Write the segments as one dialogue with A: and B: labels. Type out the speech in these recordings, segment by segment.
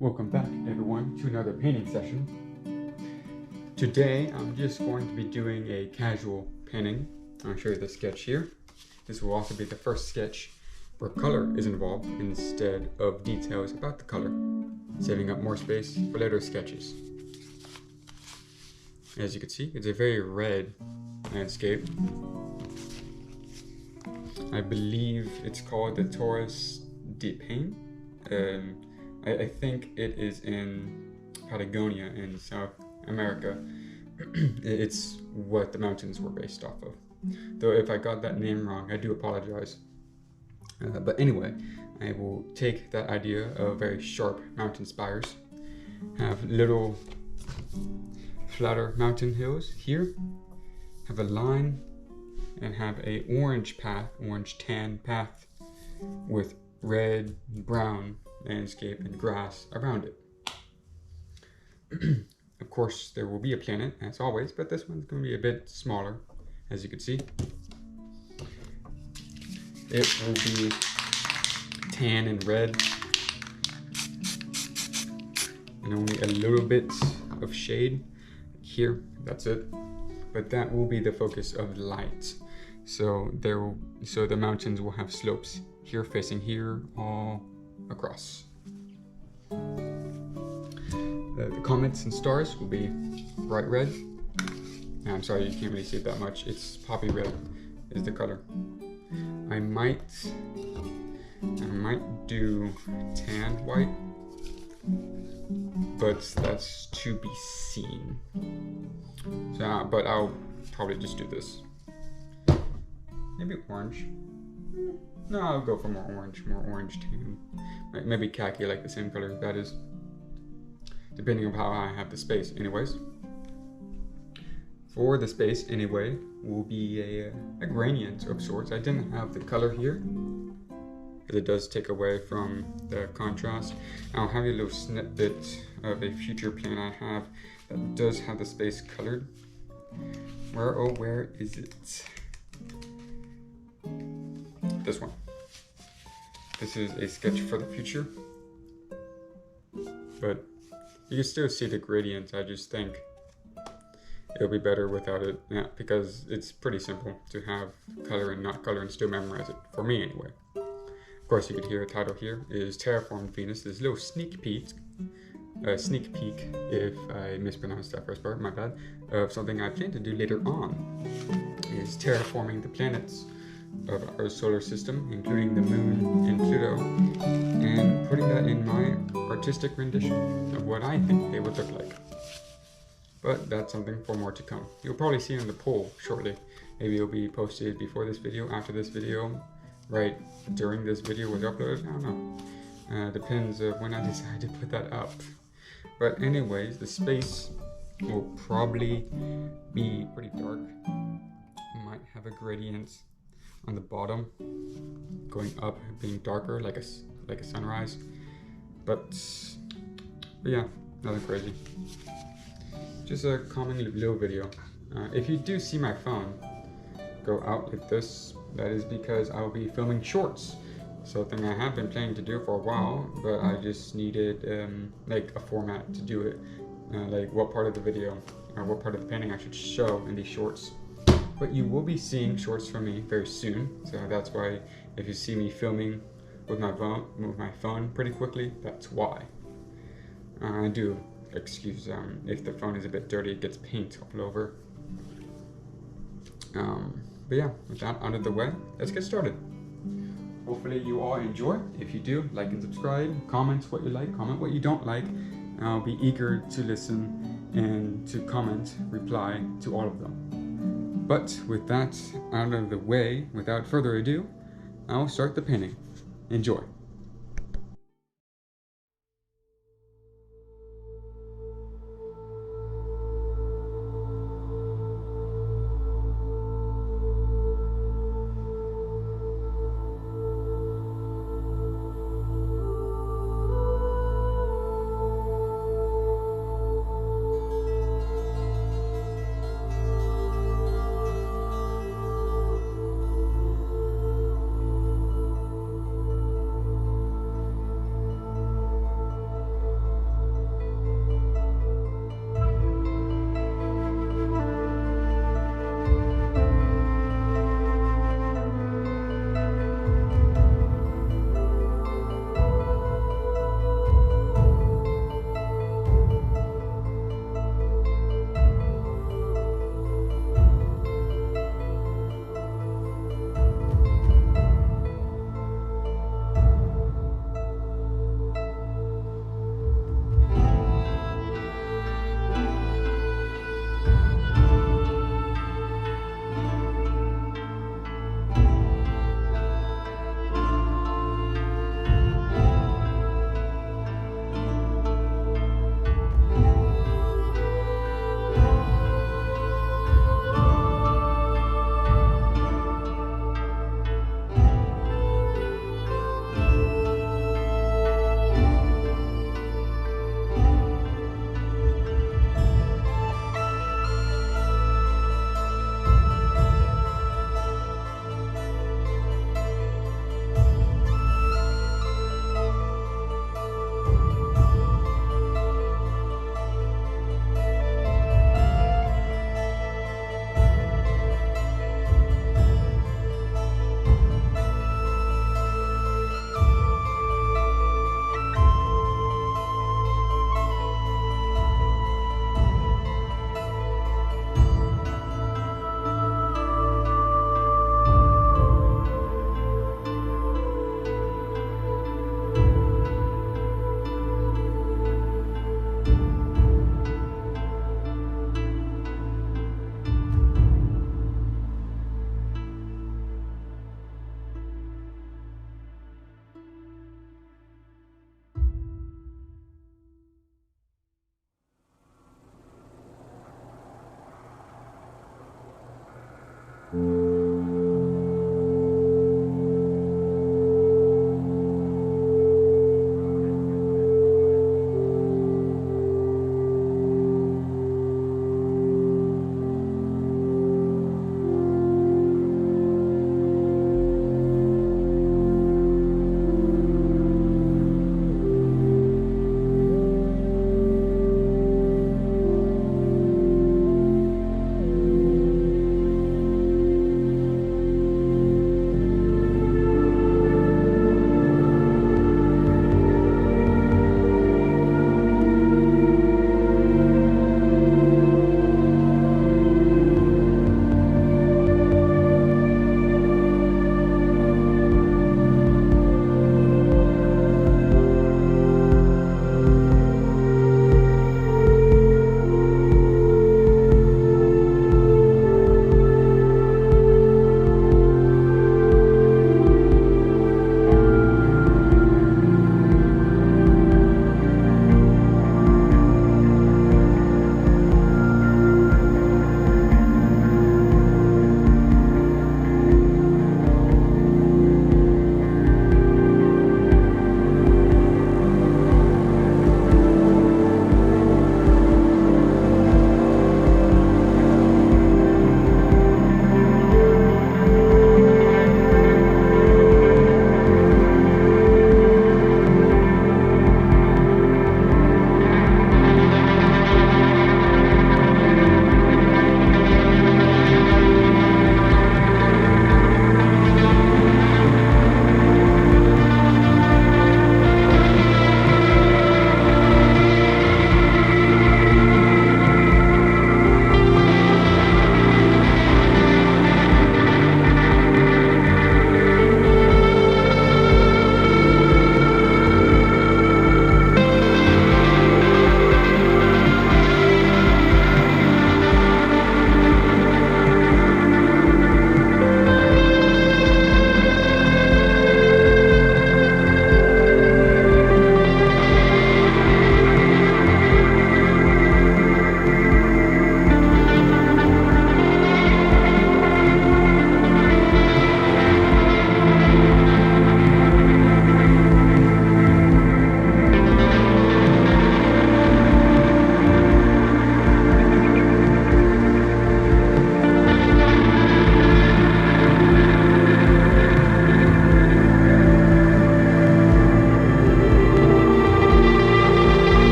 A: Welcome back everyone to another painting session. Today I'm just going to be doing a casual painting. I'll show you the sketch here. This will also be the first sketch where color is involved instead of details about the color, saving up more space for later sketches. As you can see, it's a very red landscape. I believe it's called the Torres de Paine. I think it is in Patagonia in South America. It's what the mountains were based off of. Though if I got that name wrong, I do apologize. But anyway, I will take that idea of very sharp mountain spires, have little flatter mountain hills here, have a line, and have a orange tan path with red, brown landscape and grass around it. Of course, there will be a planet as always, but this one's going to be a bit smaller, as you can see. It will be tan and red, and only a little bit of shade here. That's it. But that will be the focus of light. So the mountains will have slopes here facing here all across. The comets and stars will be bright red. And I'm sorry, you can't really see it that much. It's poppy red is the color. I might do tan white, but that's to be seen. So, but I'll probably just do this. Maybe orange. No, I'll go for more orange tan. Maybe khaki, like the same color that is, depending on how I have the space. Anyways, for the space anyway, will be a gradient of sorts. I didn't have the color here, because it does take away from the contrast. I'll have a little snippet of a future plan I have that does have the space colored. Where is it? This one. This is a sketch for the future, but you can still see the gradients. I just think it'll be better without it, because it's pretty simple to have color and not color and still memorize it, for me anyway. Of course, you could hear a title here is Terraformed Venus. This little sneak peek, if I mispronounced that first part, my bad, of something I plan to do later on, is terraforming the planets of our solar system, including the moon and Pluto, and putting that in my artistic rendition of what I think they would look like. But that's something for more to come. You'll probably see on the poll shortly. Maybe it'll be posted before this video, after this video, right during this video was uploaded. I don't know. Depends of when I decide to put that up. But anyways, the space will probably be pretty dark. Might have a gradient on the bottom going up, being darker, like a sunrise. But yeah, nothing crazy. Just a common little video. If you do see my phone go out like this, that is because I will be filming shorts. Something I have been planning to do for a while, but I just needed like a format to do it. Like what part of the video or what part of the painting I should show in these shorts. But you will be seeing shorts from me very soon, so that's why if you see me filming with my phone pretty quickly, that's why. I do excuse if the phone is a bit dirty, it gets paint all over. But yeah, with that out of the way, let's get started. Hopefully you all enjoy. If you do, like and subscribe, comment what you like, comment what you don't like. I'll be eager to listen and to comment, reply to all of them. But with that out of the way, without further ado, I'll start the painting. Enjoy.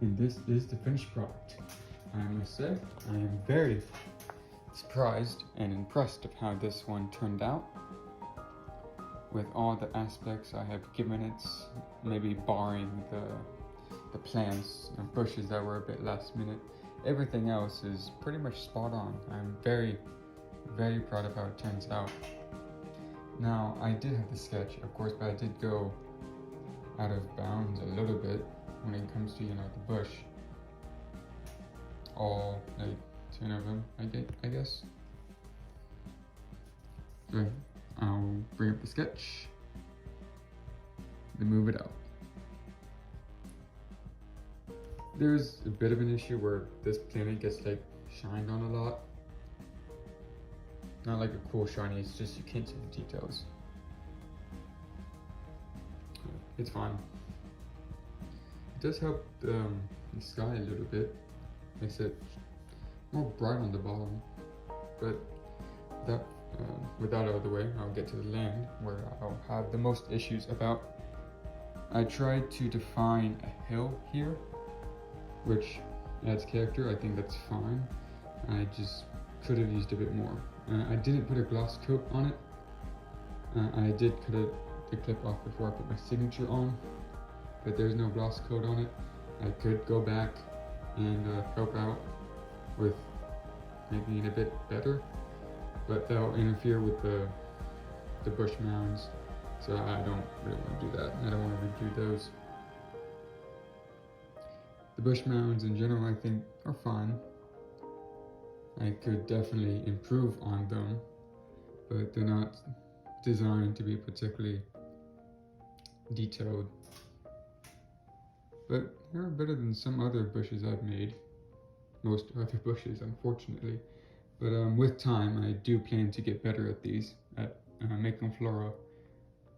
A: And this is the finished product. I must say, I am very surprised and impressed of how this one turned out. With all the aspects I have given it, maybe barring the plants and bushes that were a bit last minute, everything else is pretty much spot on. I'm very, very proud of how it turns out. Now, I did have the sketch, of course, but I did go out of bounds a little bit when it comes to, the bush. All, 10 of them, I guess. So, I'll bring up the sketch, then move it out. There's a bit of an issue where this planet gets shined on a lot. Not like a cool shiny, it's just you can't see the details. It's fine. It does help the sky a little bit. Makes it more bright on the bottom. But with that out of the way, I'll get to the land where I'll have the most issues about. I tried to define a hill here, which adds character. I think that's fine. I just could have used a bit more. I didn't put a gloss coat on it. I did cut the clip off before I put my signature on, but there's no gloss coat on it. I could go back and help out with making it a bit better, but that'll interfere with the bush mounds, so I don't really want to do that. I don't want to redo those. The bush mounds in general, I think, are fine. I could definitely improve on them, but they're not designed to be particularly detailed. But they're better than some other bushes I've made. Most other bushes, unfortunately. But with time, I do plan to get better at these, at making flora.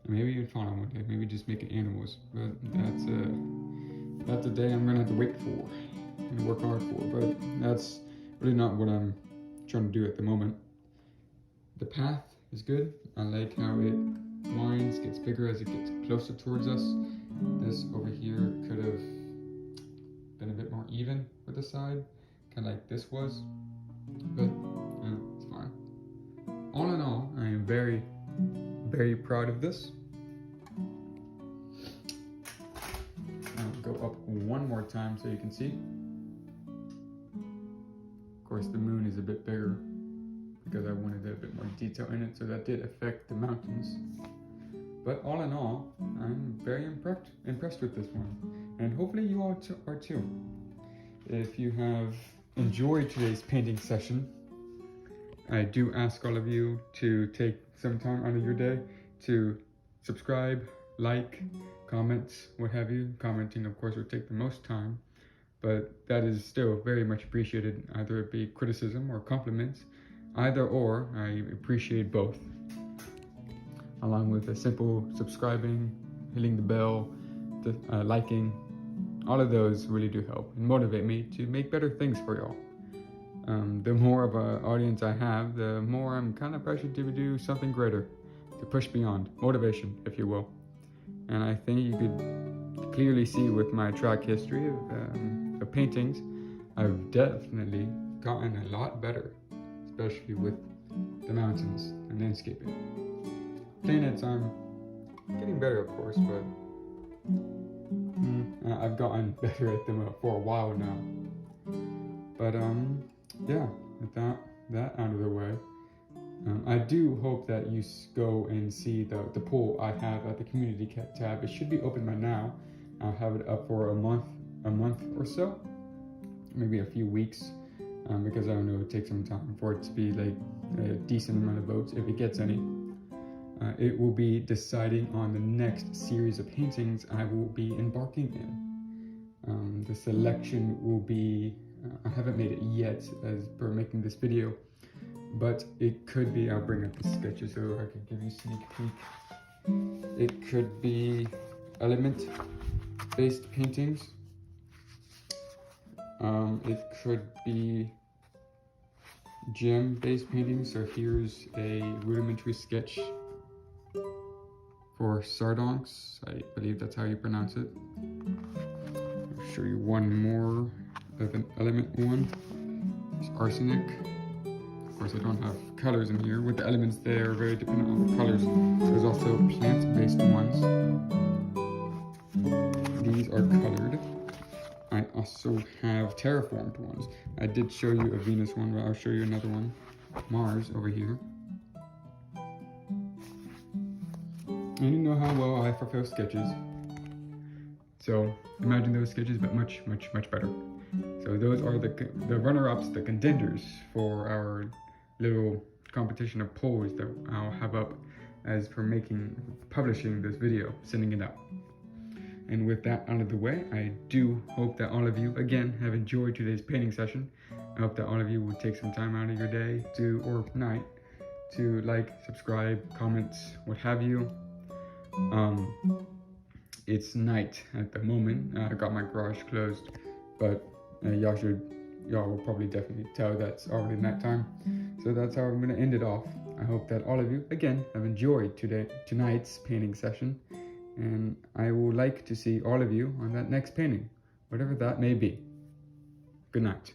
A: Maybe even fauna one day, maybe just making animals. But that's a day I'm gonna have to wait for and work hard for. But that's really not what I'm trying to do at the moment. The path is good. I like how it winds, gets bigger as it gets closer towards us. This over here could have been a bit more even with the side, kind of like this was, but it's fine. All in all, I am very, very proud of this. I'll go up one more time so you can see. Of course, the moon is a bit bigger because I wanted a bit more detail in it, so that did affect the mountains. But all in all, I'm very impressed with this one, and hopefully you all are too. If you have enjoyed today's painting session, I do ask all of you to take some time out of your day to subscribe, like, comment, what have you. Commenting, of course, would take the most time, but that is still very much appreciated, either it be criticism or compliments. Either or, I appreciate both. Along with a simple subscribing, hitting the bell, liking, all of those really do help and motivate me to make better things for y'all. The more of an audience I have, the more I'm kind of pressured to do something greater, to push beyond, motivation, if you will. And I think you could clearly see with my track history of paintings, I've definitely gotten a lot better, especially with the mountains and landscaping. Planets, I'm getting better, of course, but I've gotten better at them for a while now. But yeah, with that out of the way, I do hope that you go and see the poll I have at the community tab. It should be open by now. I'll have it up for a month or so, maybe a few weeks, because I don't know, it takes some time for it to be like a decent amount of votes, if it gets any. It will be deciding on the next series of paintings I will be embarking in. The selection will be, I haven't made it yet as per making this video, but it could be, I'll bring up the sketches so I can give you a sneak peek. It could be element-based paintings. It could be gem-based paintings. So here's a rudimentary sketch for sardonyx. I believe that's how you pronounce it. I'll show you one more of an element one. It's arsenic. Of course, I don't have colors in here. With the elements, they are very dependent on the colors. There's also plant-based ones. These are colored. I also have terraformed ones. I did show you a Venus one, but I'll show you another one. Mars over here. And you know how well I fulfill sketches. So imagine those sketches, but much, much, much better. So those are the runner-ups, the contenders for our little competition of polls that I'll have up as for publishing this video, sending it out. And with that out of the way, I do hope that all of you, again, have enjoyed today's painting session. I hope that all of you will take some time out of your day or night to like, subscribe, comment, what have you. It's night at the moment. I got my garage closed, but y'all will probably definitely tell that's already nighttime. So that's how I'm gonna end it off. I hope that all of you, again, have enjoyed tonight's painting session. And I would like to see all of you on that next painting, whatever that may be. Good night.